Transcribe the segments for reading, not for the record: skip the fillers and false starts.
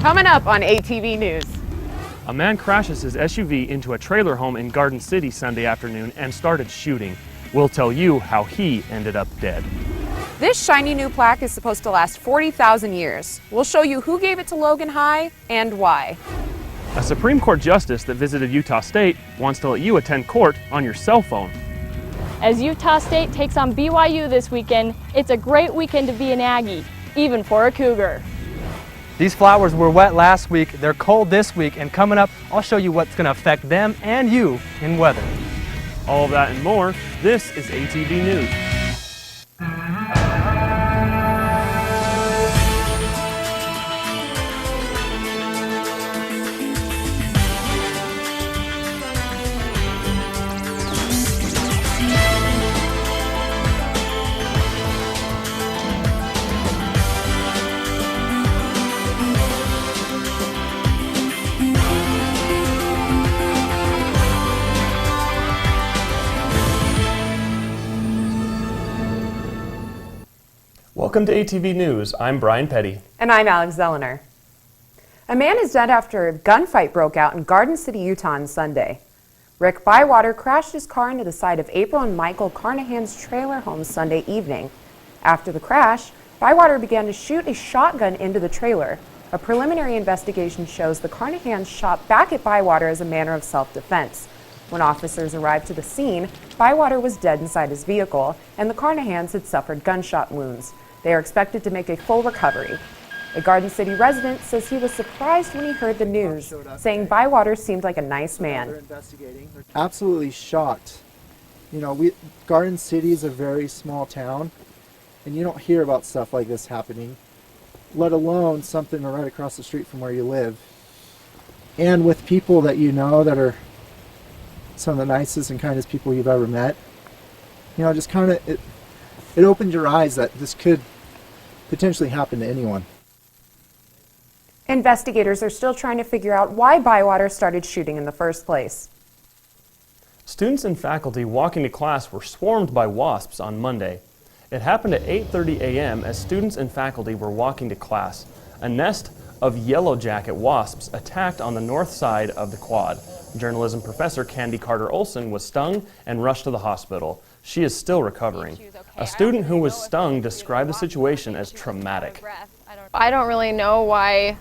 Coming up on ATV News. A man crashes his SUV into a trailer home in Garden City Sunday afternoon and started shooting. We'll tell you how he ended up dead. This shiny new plaque is supposed to last 40,000 years. We'll show you who gave it to Logan High and why. A Supreme Court justice that visited Utah State wants to let you attend court on your cell phone. As Utah State takes on BYU this weekend, it's a great weekend to be an Aggie, even for a Cougar. These flowers were wet last week, they're cold this week, and coming up, I'll show you what's going to affect them and you in weather. All of that and more, this is ATV News. Welcome to ATV News. I'm Brian Petty. And I'm Alex Zelliner. A man is dead after a gunfight broke out in Garden City, Utah on Sunday. Rick Bywater crashed his car into the side of April and Michael Carnahan's trailer home Sunday evening. After the crash, Bywater began to shoot a shotgun into the trailer. A preliminary investigation shows the Carnahans shot back at Bywater as a manner of self-defense. When officers arrived to the scene, Bywater was dead inside his vehicle, and the Carnahans had suffered gunshot wounds. They are expected to make a full recovery. A Garden City resident says he was surprised when he heard the news, saying Bywater seemed like a nice man. Absolutely shocked. You know, Garden City is a very small town, and you don't hear about stuff like this happening, let alone something right across the street from where you live. And with people that you know that are some of the nicest and kindest people you've ever met, you know, just kind of, it opened your eyes that this could potentially happen to anyone. Investigators are still trying to figure out why Bywater started shooting in the first place. Students and faculty walking to class were swarmed by wasps on Monday. It happened at 8:30 a.m. as students and faculty were walking to class. A nest of yellow jacket wasps attacked on the north side of the quad. Journalism professor Candy Carter Olsen was stung and rushed to the hospital. She is still recovering. A student who was stung described the situation as traumatic. I don't really know why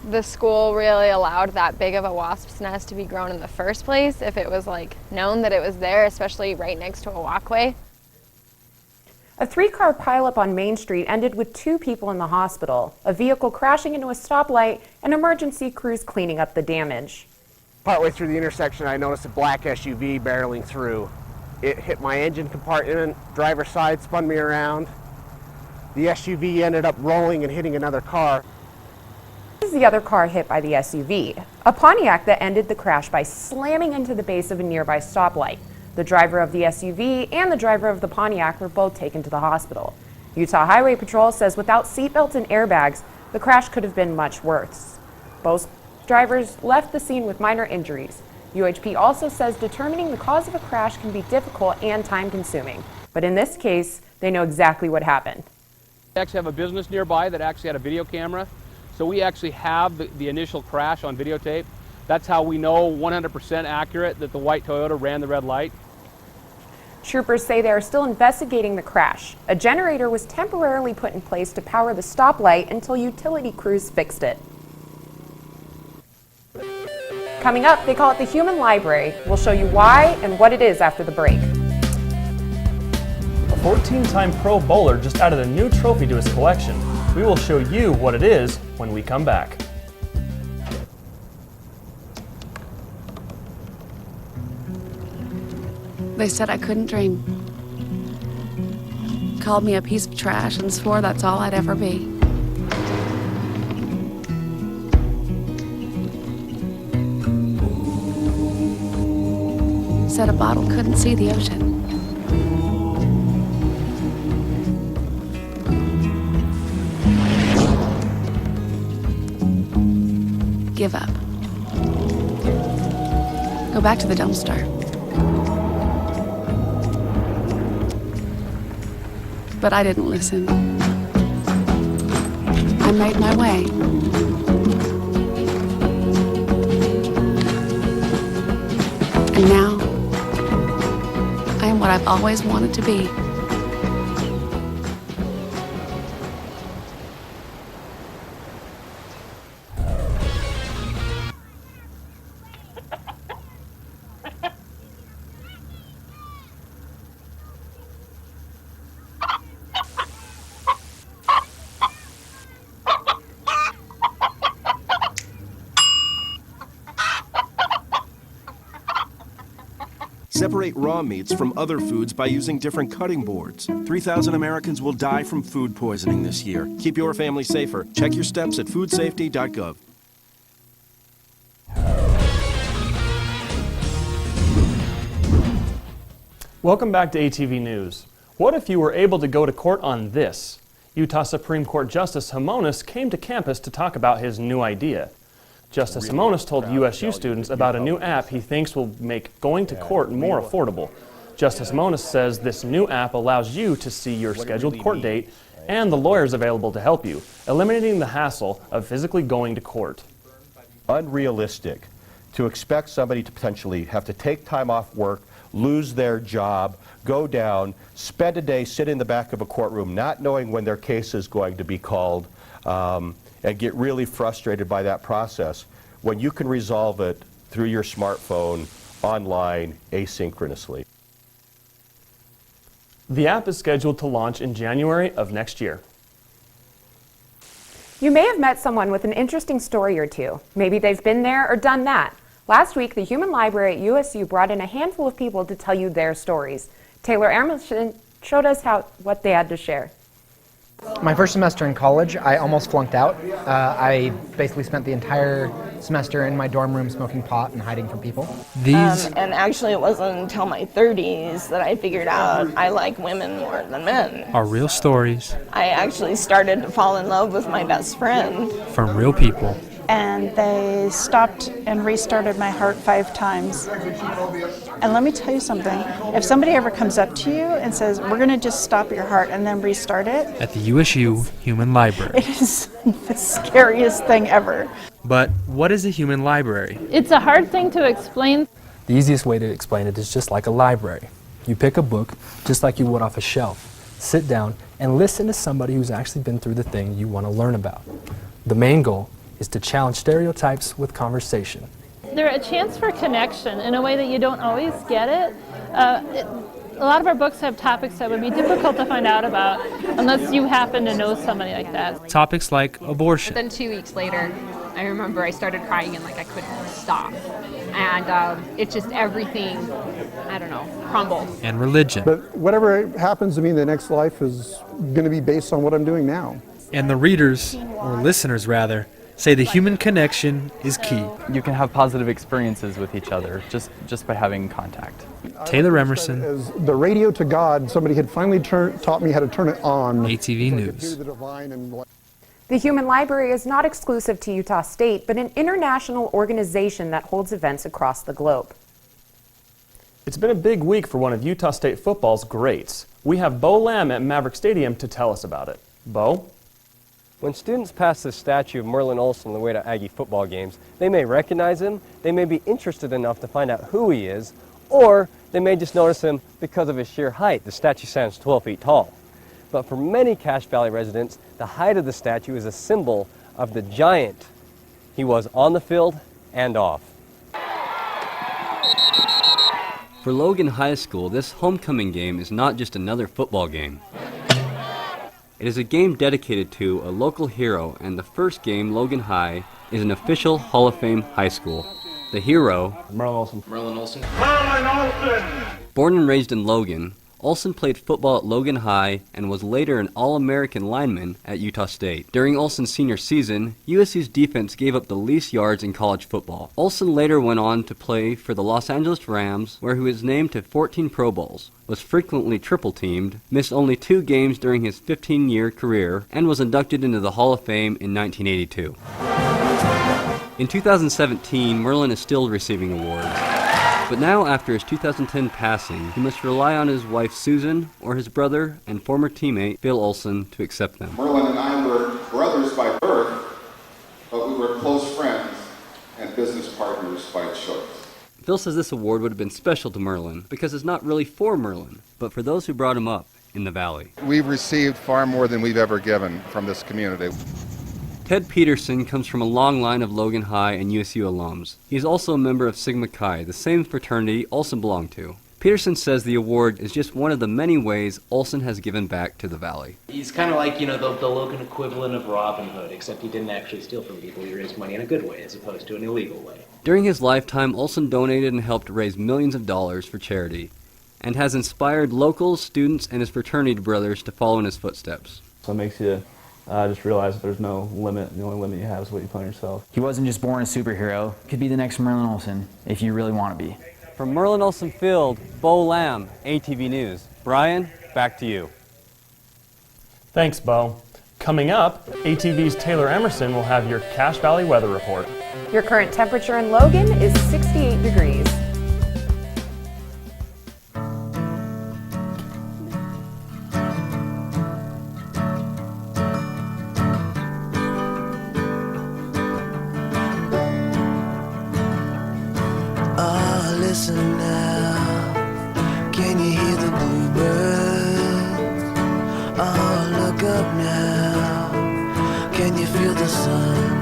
the school really allowed that big of a wasp's nest to be grown in the first place, if it was like known that it was there, especially right next to a walkway. A 3-car pileup on Main Street ended with 2 people in the hospital, a vehicle crashing into a stoplight, and emergency crews cleaning up the damage. Partway through the intersection, I noticed a black SUV barreling through. It hit my engine compartment, driver's side, spun me around. The SUV ended up rolling and hitting another car. This is the other car hit by the SUV, a Pontiac that ended the crash by slamming into the base of a nearby stoplight. The driver of the SUV and the driver of the Pontiac were both taken to the hospital. Utah Highway Patrol says without seatbelts and airbags, the crash could have been much worse. Both drivers left the scene with minor injuries. UHP also says determining the cause of a crash can be difficult and time-consuming. But in this case, they know exactly what happened. We actually have a business nearby that actually had a video camera. So we actually have the initial crash on videotape. That's how we know 100% accurate that the white Toyota ran the red light. Troopers say they are still investigating the crash. A generator was temporarily put in place to power the stoplight until utility crews fixed it. Coming up, they call it the Human Library. We'll show you why and what it is after the break. A 14-time pro bowler just added a new trophy to his collection. We will show you what it is when we come back. They said I couldn't dream. Called me a piece of trash and swore that's all I'd ever be. Said a bottle couldn't see the ocean. Give up. Go back to the dumpster. But I didn't listen. I made my way. what I've always wanted to be. Separate raw meats from other foods by using different cutting boards. 3,000 Americans will die from food poisoning this year. Keep your family safer. Check your steps at foodsafety.gov. Welcome back to ATV News. What if you were able to go to court on this? Utah Supreme Court Justice Himonas came to campus to talk about his new idea. Justice Himonas told USU students about a new app he thinks will make going to court more affordable. Justice Himonas says this new app allows you to see your scheduled court date and the lawyers available to help you, eliminating the hassle of physically going to court. Unrealistic to expect somebody to potentially have to take time off work, lose their job, go down, spend a day, sit in the back of a courtroom not knowing when their case is going to be called, and get really frustrated by that process when you can resolve it through your smartphone, online, asynchronously. The app is scheduled to launch in January of next year. You may have met someone with an interesting story or two. Maybe they've been there or done that. Last week, the Human Library at USU brought in a handful of people to tell you their stories. Taylor Emerson showed us what they had to share. My first semester in college, I almost flunked out. I basically spent the entire semester in my dorm room smoking pot and hiding from people. And actually it wasn't until my 30s that I figured out I like women more than men. Are real stories. I actually started to fall in love with my best friend. From real people. And they stopped and restarted my heart 5 times. And let me tell you something, if somebody ever comes up to you and says, we're gonna just stop your heart and then restart it. At the USU Human Library. It is the scariest thing ever. But what is a human library? It's a hard thing to explain. The easiest way to explain it is just like a library. You pick a book, just like you would off a shelf, sit down and listen to somebody who's actually been through the thing you want to learn about. The main goal is to challenge stereotypes with conversation. They're a chance for connection in a way that you don't always get it. A lot of our books have topics that would be difficult to find out about unless you happen to know somebody like that. Topics like abortion. Then 2 weeks later, I remember I started crying and I couldn't stop. And it's just everything, I don't know, crumbled. And religion. But whatever happens to me in the next life is going to be based on what I'm doing now. And the readers, or listeners rather, say the human connection is key. You can have positive experiences with each other just by having contact. Taylor Emerson. As the radio to God, somebody had finally taught me how to turn it on. ATV News. The Human Library is not exclusive to Utah State, but an international organization that holds events across the globe. It's been a big week for one of Utah State football's greats. We have Bo Lamb at Maverick Stadium to tell us about it. Bo? When students pass the statue of Merlin Olsen on the way to Aggie football games, they may recognize him, they may be interested enough to find out who he is, or they may just notice him because of his sheer height. The statue stands 12 feet tall. But for many Cache Valley residents, the height of the statue is a symbol of the giant he was on the field and off. For Logan High School, this homecoming game is not just another football game. It is a game dedicated to a local hero, and the first game, Logan High, is an official Hall of Fame high school. The hero, Merlin Olsen. Merlin Olsen. Merlin Olsen! Born and raised in Logan, Olsen played football at Logan High and was later an All-American lineman at Utah State. During Olsen's senior season, USU's defense gave up the least yards in college football. Olsen later went on to play for the Los Angeles Rams, where he was named to 14 Pro Bowls, was frequently triple-teamed, missed only 2 games during his 15-year career, and was inducted into the Hall of Fame in 1982. In 2017, Merlin is still receiving awards. But now, after his 2010 passing, he must rely on his wife Susan or his brother and former teammate Phil Olsen to accept them. Merlin and I were brothers by birth, but we were close friends and business partners by choice. Phil says this award would have been special to Merlin because it's not really for Merlin, but for those who brought him up in the Valley. We've received far more than we've ever given from this community. Ted Peterson comes from a long line of Logan High and USU alums. He's also a member of Sigma Chi, the same fraternity Olsen belonged to. Peterson says the award is just one of the many ways Olsen has given back to the Valley. He's kind of like, the Logan equivalent of Robin Hood, except he didn't actually steal from people. He raised money in a good way as opposed to an illegal way. During his lifetime, Olsen donated and helped raise millions of dollars for charity, and has inspired locals, students, and his fraternity brothers to follow in his footsteps. So it makes you just realize that there's no limit. The only limit you have is what you put on yourself. He wasn't just born a superhero. Could be the next Merlin Olsen, if you really want to be. From Merlin Olsen Field, Bo Lamb, ATV News. Brian, back to you. Thanks, Bo. Coming up, ATV's Taylor Emerson will have your Cache Valley weather report. Your current temperature in Logan is 68 degrees. Listen now, can you hear the bluebirds? Oh, look up now, can you feel the sun?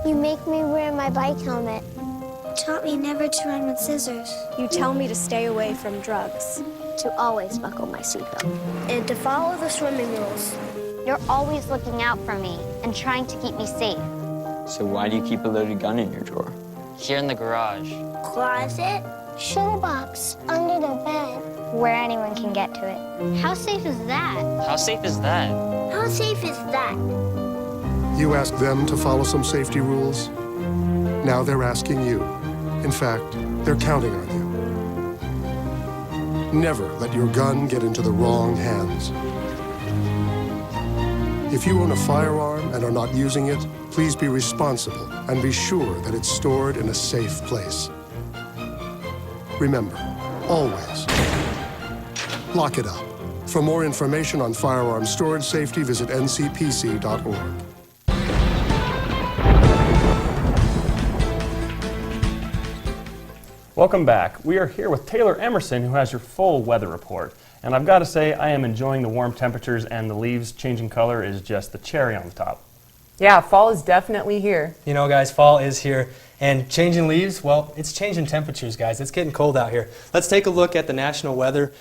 You make me wear my bike helmet. Taught me never to run with scissors. You tell me to stay away from drugs. To always buckle my seatbelt. And to follow the swimming rules. You're always looking out for me and trying to keep me safe. So why do you keep a loaded gun in your drawer? Here in the garage. Closet. Sugar box under the bed. Where anyone can get to it. How safe is that? How safe is that? How safe is that? You asked them to follow some safety rules. Now they're asking you. In fact, they're counting on you. Never let your gun get into the wrong hands. If you own a firearm and are not using it, please be responsible and be sure that it's stored in a safe place. Remember, always lock it up. For more information on firearm storage safety, visit ncpc.org. Welcome back. We are here with Taylor Emerson, who has your full weather report. And I've got to say, I am enjoying the warm temperatures, and the leaves changing color is just the cherry on the top. Yeah, fall is definitely here. You know, guys, fall is here. And changing leaves, well, it's changing temperatures, guys. It's getting cold out here. Let's take a look at the national weather.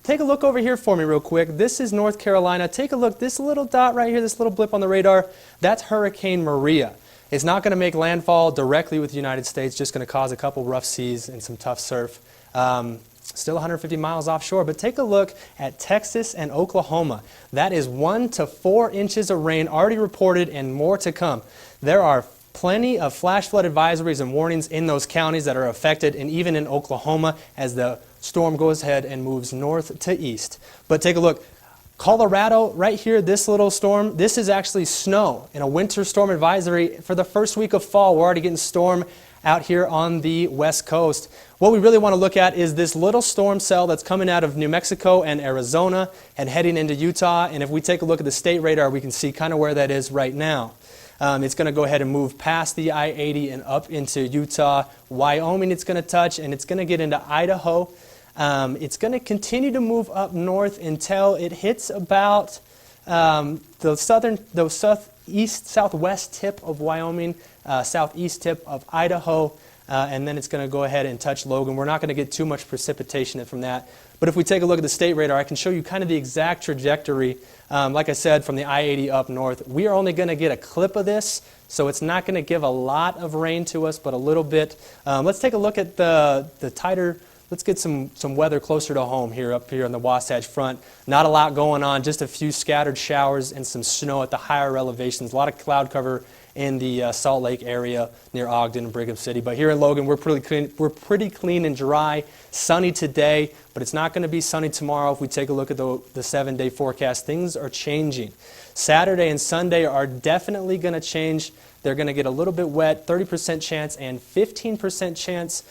Take a look over here for me real quick. This is North Carolina. Take a look. This little dot right here, this little blip on the radar, that's Hurricane Maria. It's not going to make landfall directly with the United States, just going to cause a couple rough seas and some tough surf. Still 150 miles offshore, but take a look at Texas and Oklahoma. That is 1 to 4 inches of rain already reported and more to come. There are plenty of flash flood advisories and warnings in those counties that are affected, and even in Oklahoma as the storm goes ahead and moves north to east. But take a look. Colorado, right here, this little storm, this is actually snow and a winter storm advisory for the first week of fall. We're already getting storm out here on the west coast. What we really want to look at is this little storm cell that's coming out of New Mexico and Arizona and heading into Utah. And if we take a look at the state radar, we can see kind of where that is right now. It's going to go ahead and move past the I-80 and up into Utah. Wyoming it's going to touch, and it's going to get into Idaho. It's going to continue to move up north until it hits about the southwest tip of Wyoming, southeast tip of Idaho, and then it's going to go ahead and touch Logan. We're not going to get too much precipitation from that. But if we take a look at the state radar, I can show you kind of the exact trajectory. Like I said, from the I-80 up north, we are only going to get a clip of this, so it's not going to give a lot of rain to us, but a little bit. Let's take a look at the tighter let's get some weather closer to home here up here on the Wasatch Front. Not a lot going on, just a few scattered showers and some snow at the higher elevations. A lot of cloud cover in the Salt Lake area near Ogden and Brigham City. But here in Logan, we're pretty clean and dry. Sunny today, but it's not going to be sunny tomorrow. If we take a look at the 7-day forecast, things are changing. Saturday and Sunday are definitely going to change. They're going to get a little bit wet, 30% chance and 15% chance.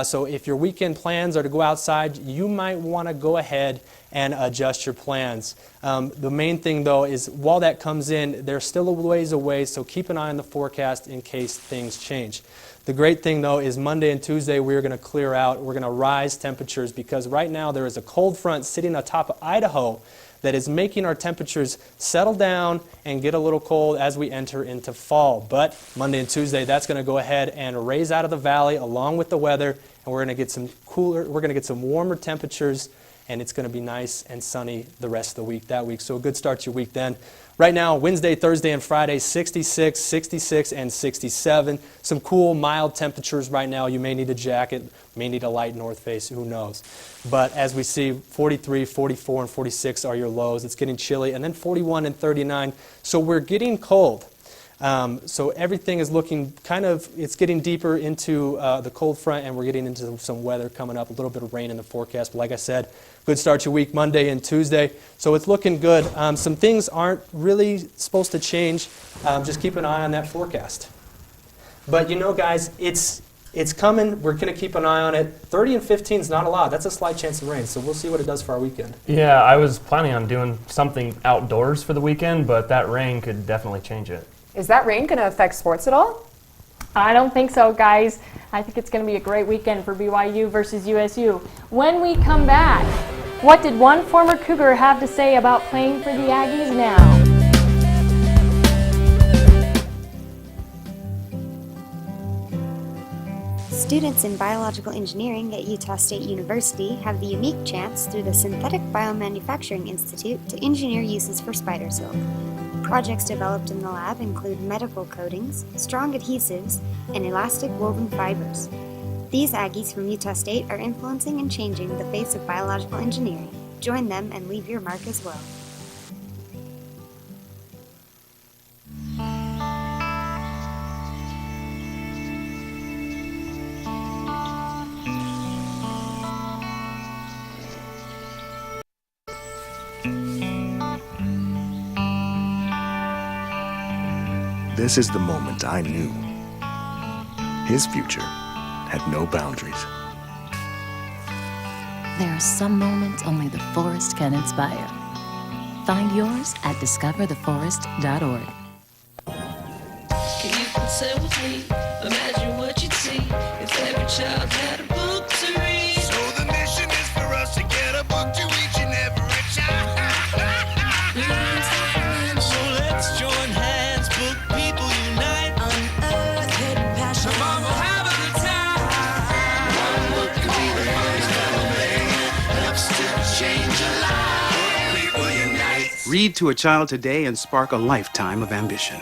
So if your weekend plans are to go outside, you might want to go ahead and adjust your plans. The main thing, though, is while that comes in, they're still a ways away, so keep an eye on the forecast in case things change. The great thing, though, is Monday and Tuesday we're going to clear out. We're going to rise temperatures because right now there is a cold front sitting atop of Idaho that is making our temperatures settle down and get a little cold as we enter into fall. But Monday and Tuesday, that's going to go ahead and raise out of the valley along with the weather, and we're going to get some warmer temperatures, and it's going to be nice and sunny the rest of the week that week. So a good start to your week then. Right now, Wednesday, Thursday, and Friday, 66, 66, and 67. Some cool, mild temperatures right now. You may need a jacket, may need a light North Face, who knows. But as we see, 43, 44, and 46 are your lows. It's getting chilly. And then 41 and 39. So we're getting cold. So everything is looking it's getting deeper into the cold front, and we're getting into some weather coming up, a little bit of rain in the forecast. But like I said, good start to your week Monday and Tuesday. So it's looking good. Some things aren't really supposed to change. Just keep an eye on that forecast. But you know, guys, it's coming. We're going to keep an eye on it. 30 and 15 is not a lot. That's a slight chance of rain. So we'll see what it does for our weekend. Yeah, I was planning on doing something outdoors for the weekend, but that rain could definitely change it. Is that rain going to affect sports at all? I don't think so, guys. I think it's going to be a great weekend for BYU versus USU. When we come back, what did one former Cougar have to say about playing for the Aggies now? Students in biological engineering at Utah State University have the unique chance through the Synthetic Biomanufacturing Institute to engineer uses for spider silk. Projects developed in the lab include medical coatings, strong adhesives, and elastic woven fibers. These Aggies from Utah State are influencing and changing the face of biological engineering. Join them and leave your mark as well. This is the moment I knew. His future had no boundaries. There are some moments only the forest can inspire. Find yours at discovertheforest.org. You can say with me, imagine what you'd see if every child had a book to read. So the mission is for us to get a book to each and every child. So let's join hands, book people unite, unearth hidden passion. Come on, we'll have a good time. One book can be the first family, helps to change a life. Book people unite. Read to a child today and spark a lifetime of ambition.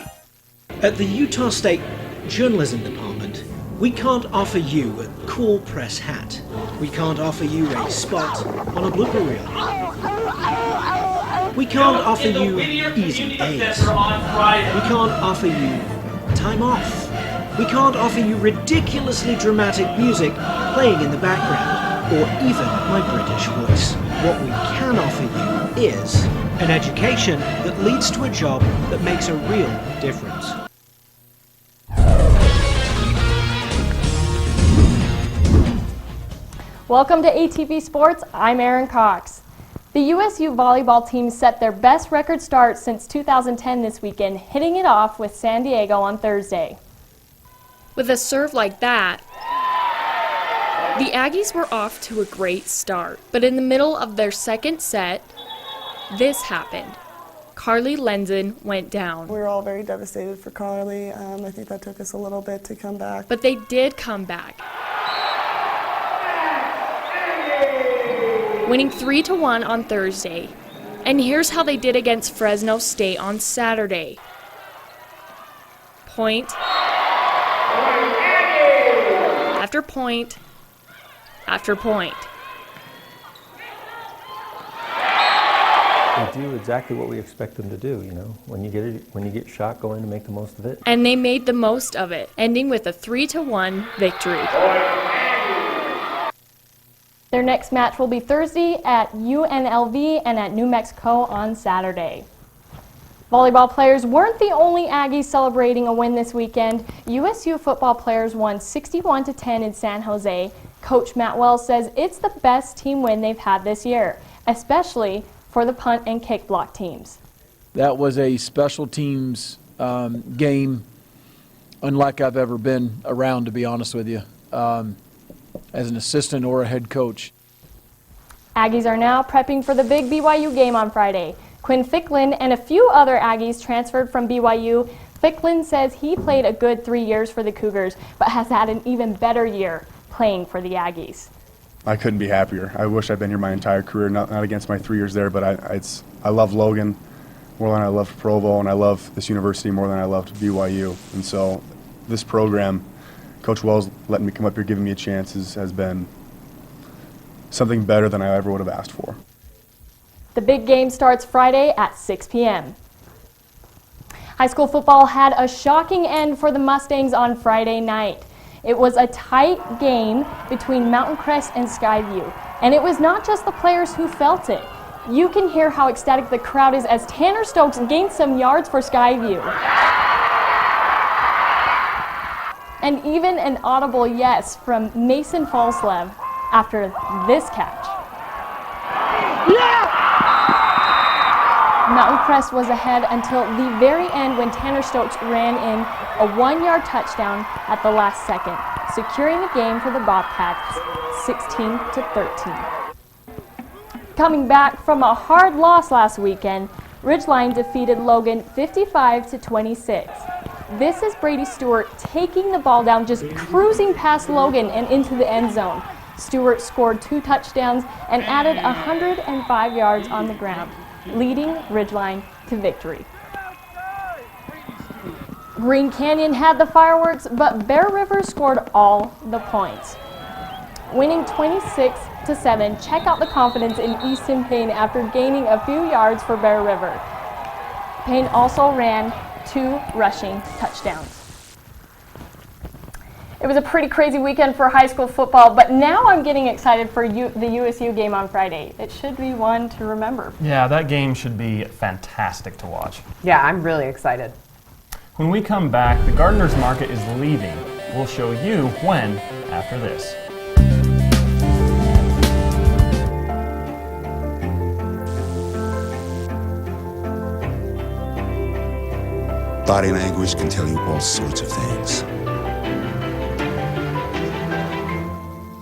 At the Utah State Journalism Department, we can't offer you a cool press hat. We can't offer you a spot on a blooper reel. We can't offer you easy A's. We can't offer you time off. We can't offer you ridiculously dramatic music playing in the background, or even my British voice. What we can offer you is an education that leads to a job that makes a real difference. Welcome to ATV Sports. I'm Aaron Cox. The USU Volleyball team set their best record start since 2010 this weekend, hitting it off with San Diego on Thursday. With a serve like that, the Aggies were off to a great start. But in the middle of their second set, this happened. Carly Lenzen went down. We were all very devastated for Carly. I think that took us a little bit to come back. But they did come back, winning 3-1 on Thursday. And here's how they did against Fresno State on Saturday. Point after point after point. do exactly what we expect them to do. You know, when you get shot, go in and make the most of it. And they made the most of it, ending with a 3-1 victory. Their next match will be Thursday at UNLV and at New Mexico on Saturday. Volleyball players weren't the only Aggies celebrating a win this weekend. USU football players won 61-10 in San Jose. Coach Matt Wells says it's the best team win they've had this year, especially for the punt and kick block teams. That was a special teams game unlike I've ever been around, to be honest with you, as an assistant or a head coach. Aggies are now prepping for the big BYU game on Friday. Quinn Ficklin and a few other Aggies transferred from BYU. Ficklin says he played a good 3 years for the Cougars, but has had an even better year playing for the Aggies. I couldn't be happier. I wish I'd been here my entire career, not against my 3 years there, but I love Logan more than I loved Provo, and I love this university more than I loved BYU. And so this program, Coach Wells letting me come up here, giving me a chance has been something better than I ever would have asked for. The big game starts Friday at 6 p.m. High school football had a shocking end for the Mustangs on Friday night. It was a tight game between Mountain Crest and Skyview, and it was not just the players who felt it. You can hear how ecstatic the crowd is as Tanner Stokes gained some yards for Skyview. And even an audible yes from Mason Falslev after this catch. Yeah! Mountain Crest was ahead until the very end when Tanner Stokes ran in a 1-yard touchdown at the last second, securing the game for the Bobcats 16-13. Coming back from a hard loss last weekend, Ridgeline defeated Logan 55-26. This is Brady Stewart taking the ball down, just cruising past Logan and into the end zone. Stewart scored 2 touchdowns and added 105 yards on the ground, leading Ridgeline to victory. Green Canyon had the fireworks, but Bear River scored all the points. Winning 26-7, check out the confidence in Easton Payne after gaining a few yards for Bear River. Payne also ran 2 rushing touchdowns. It was a pretty crazy weekend for high school football, but now I'm getting excited for the USU game on Friday. It should be one to remember. Yeah, that game should be fantastic to watch. Yeah, I'm really excited. When we come back, the Gardeners Market is leaving. We'll show you when after this. Body language can tell you all sorts of things.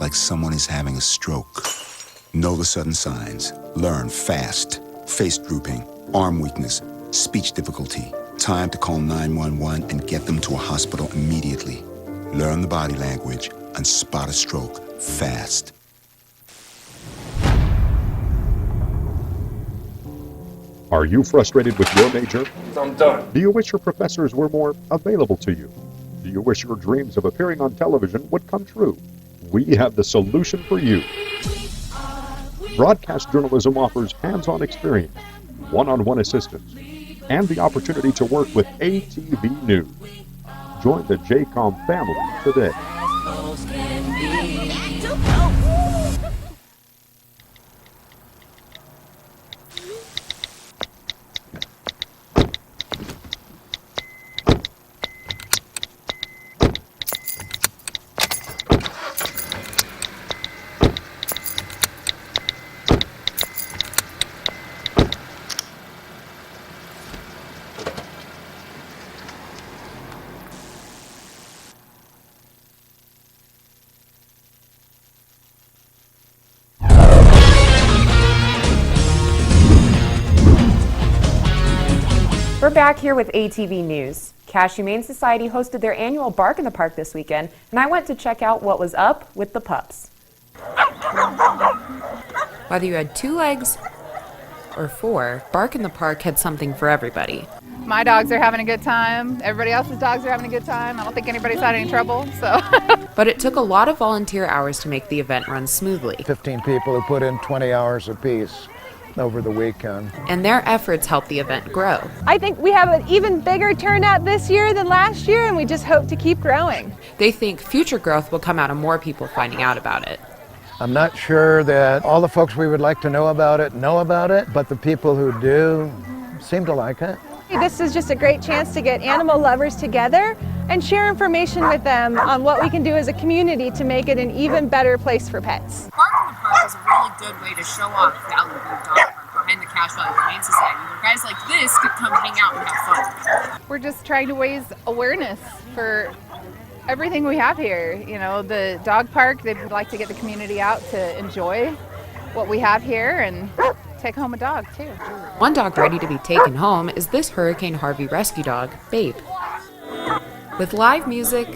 Like someone is having a stroke. Know the sudden signs. Learn fast. Face drooping, arm weakness, speech difficulty. Time to call 911 and get them to a hospital immediately. Learn the body language and spot a stroke fast. Are you frustrated with your major? I'm done. Do you wish your professors were more available to you? Do you wish your dreams of appearing on television would come true? We have the solution for you. Broadcast journalism offers hands-on experience, one-on-one assistance, and the opportunity to work with ATV News. Join the JCOM family today. We're back here with ATV News. Cache Humane Society hosted their annual Bark in the Park this weekend, and I went to check out what was up with the pups. Whether you had 2 legs or 4, Bark in the Park had something for everybody. My dogs are having a good time. Everybody else's dogs are having a good time. I don't think anybody's had any trouble, so. But it took a lot of volunteer hours to make the event run smoothly. 15 people who put in 20 hours apiece. over the weekend. And their efforts help the event grow. I think we have an even bigger turnout this year than last year, and we just hope to keep growing. They think future growth will come out of more people finding out about it. I'm not sure that all the folks we would like to know about it, but the people who do seem to like it. This is just a great chance to get animal lovers together and share information with them on what we can do as a community to make it an even better place for pets. Park in the Park is a really good way to show off Valley View Dog Park behind the Cache Valley Humane Society, where guys like this could come hang out and have fun. We're just trying to raise awareness for everything we have here. You know, the dog park, they'd like to get the community out to enjoy what we have here and take home a dog too. One dog ready to be taken home is this Hurricane Harvey rescue dog, Babe. With live music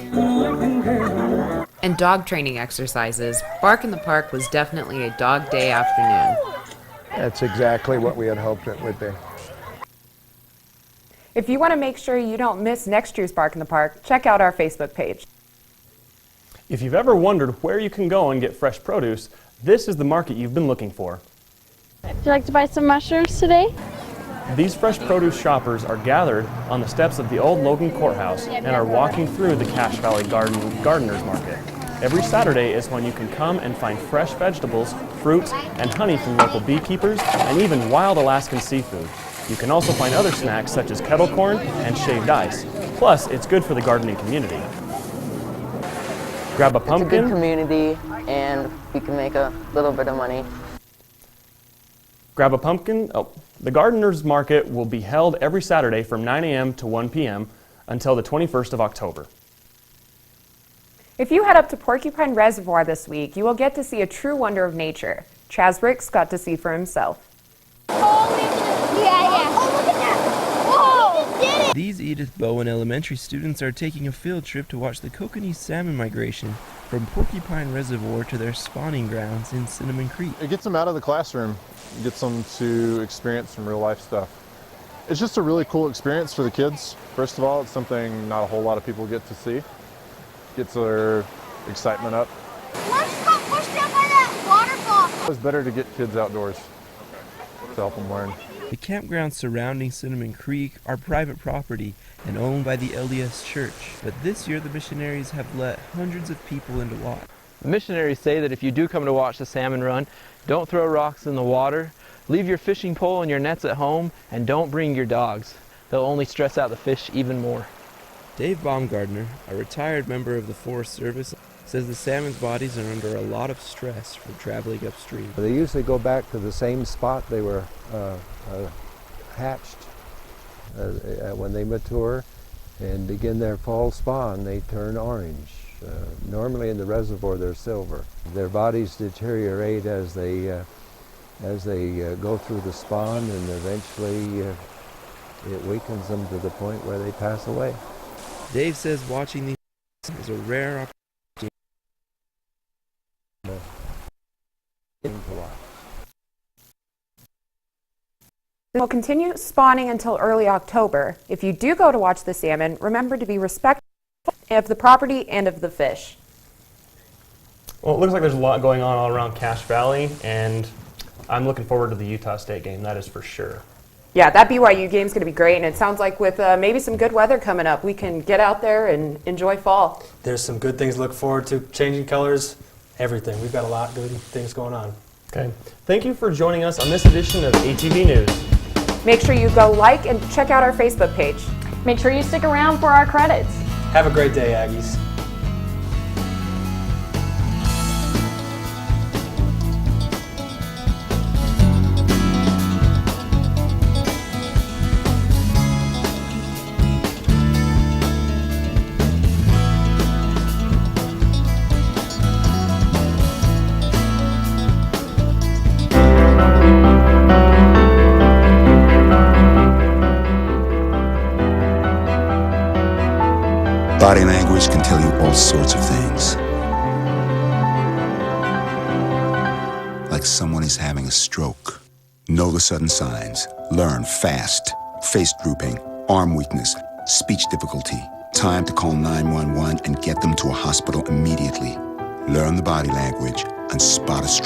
and dog training exercises, Bark in the Park was definitely a dog day afternoon. That's exactly what we had hoped it would be. If you want to make sure you don't miss next year's Bark in the Park, check out our Facebook page. If you've ever wondered where you can go and get fresh produce, this is the market you've been looking for. Would you like to buy some mushrooms today? These fresh produce shoppers are gathered on the steps of the old Logan Courthouse and are walking through the Cache Valley Gardeners Market. Every Saturday is when you can come and find fresh vegetables, fruits, and honey from local beekeepers, and even wild Alaskan seafood. You can also find other snacks such as kettle corn and shaved ice. Plus, it's good for the gardening community. Grab a pumpkin. It's a good community, and we can make a little bit of money. Grab a pumpkin. The Gardeners Market will be held every Saturday from 9 a.m. to 1 p.m. until the 21st of October. If you head up to Porcupine Reservoir this week, you will get to see a true wonder of nature. Chaz Ricks got to see for himself. These Edith Bowen Elementary students are taking a field trip to watch the kokanee salmon migration from Porcupine Reservoir to their spawning grounds in Cinnamon Creek. It gets them out of the classroom, gets them to experience some real life stuff. It's just a really cool experience for the kids. First of all, it's something not a whole lot of people get to see. Gets their excitement up. Let's go push down by that waterfall. It's better to get kids outdoors to help them learn. The campgrounds surrounding Cinnamon Creek are private property and owned by the LDS Church, but this year the missionaries have let hundreds of people in to watch. The missionaries say that if you do come to watch the salmon run, don't throw rocks in the water, leave your fishing pole and your nets at home, and don't bring your dogs. They'll only stress out the fish even more. Dave Baumgardner, a retired member of the Forest Service, says the salmon's bodies are under a lot of stress from traveling upstream. They usually go back to the same spot they were hatched when they mature and begin their fall spawn. They turn orange. Normally in the reservoir they're silver. Their bodies deteriorate as they go through the spawn, and eventually it weakens them to the point where they pass away. Dave says watching these is a rare opportunity. They'll continue spawning until early October. If you do go to watch the salmon, remember to be respectful of the property and of the fish. Well, it looks like there's a lot going on all around Cache Valley, and I'm looking forward to the Utah State game, that is for sure. Yeah, that BYU game's going to be great, and it sounds like with maybe some good weather coming up, we can get out there and enjoy fall. There's some good things to look forward to, changing colors, everything. We've got a lot of good things going on. Okay. Thank you for joining us on this edition of ATV News. Make sure you go like and check out our Facebook page. Make sure you stick around for our credits. Have a great day, Aggies. Body language can tell you all sorts of things. Like someone is having a stroke. Know the sudden signs. Learn fast. Face drooping, arm weakness, speech difficulty. Time to call 911 and get them to a hospital immediately. Learn the body language and spot a stroke.